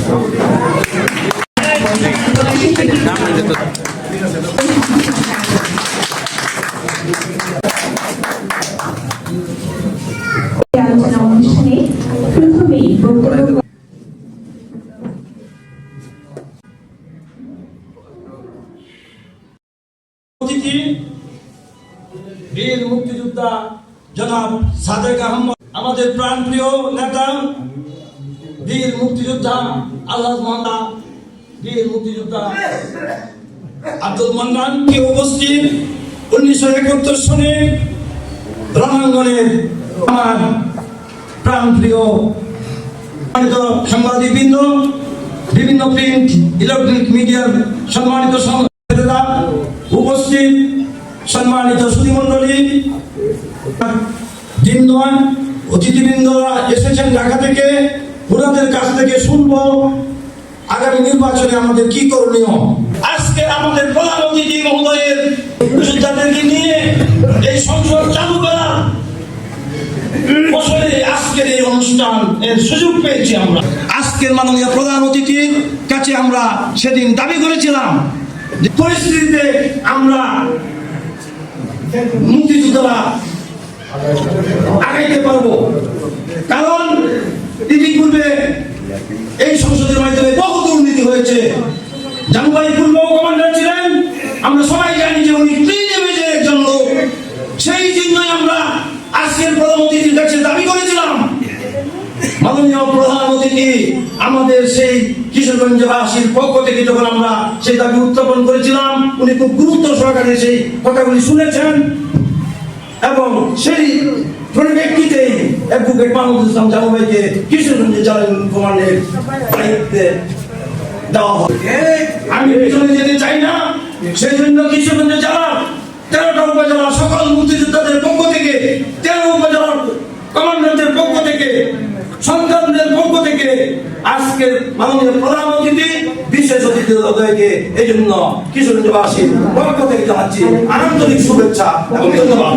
আলোচনা অনুষ্ঠানে প্রথমেই বক্তব্য বীর মুক্তিযোদ্ধা জনাব সাদেক আহমদ, আমাদের প্রাণপ্রিয় নেতা বীর মুক্তিযোদ্ধা আলহাজ মান্না, বীর মুক্তিযোদ্ধা আব্দুল মান্নান কে উপস্থিত 1971 সনে রণাঙ্গনের আমার প্রাণপ্রিয় সাংবাদিকবৃন্দ, বিভিন্ন প্রিন্ট ইলেকট্রনিক মিডিয়ার সম্মানিত সংবাদদাতা উপস্থিত, সম্মানিত সুধীমণ্ডলী, অতিথিবৃন্দরা এসেছেন ঢাকা থেকে। ওনাদের কাছ থেকে শুনবো আগামী নির্বাচনে আমাদের কি করণীয়। আজকে আমাদের প্রধান অতিথি মহোদয়ের যোদ্ধাদেরকে নিয়ে এই সংসদ চালু করা বছরে আজকের এই অনুষ্ঠান এর সুযোগ পেয়েছি আমরা। আজকের মাননীয় প্রধান অতিথির কাছে আমরা সেদিন দাবি করেছিলাম যে পরিস্থিতিতে আমরা মুক্তিযোদ্ধারা আগাইতে পারবো, কারণ ইতিপূর্বে এই সংসদের মাধ্যমে বহু দুর্নীতি হয়েছে। জানুভাই পূর্ব কমান্ডার ছিলেন, আমরা সবাই জানি যে উনি প্রিভিলেজের একজন লোক। সেই জন্যই আমরা আজকের প্রধান অতিথির কাছে দাবি করেছিলাম, মাননীয় প্রধান অতিথি আমাদের সেই কিশোরগঞ্জবাসীর পক্ষ থেকে যখন আমরা সেই দাবি উত্থাপন করেছিলাম, উনি খুব গুরুত্ব সহকারে সেই কথাগুলি শুনেছেন এবং সেই পরিপ্রেক্ষিতে অ্যাডভোকেট মাহমুদুল ইসলাম জানুভাইকে কিশোরগঞ্জে জেলা কমান্ডের দায়িত্বে দেওয়া হয়। আমি পিছনে যেতে চাই না, সেই জন্য কিশোরগঞ্জে জেলা 13টা উপজেলা সকল মুক্তিযোদ্ধাদের পক্ষ থেকে, 13 উপজেলার কমান্ডারদের পক্ষ থেকে, সন্তানদের পক্ষ থেকে আজকের মাননীয় প্রধান অতিথি বিশেষ অতিথিকে এই জন্য কিশোরগঞ্জবাসীর পক্ষ থেকে জানাচ্ছি আন্তরিক শুভেচ্ছা এবং ধন্যবাদ।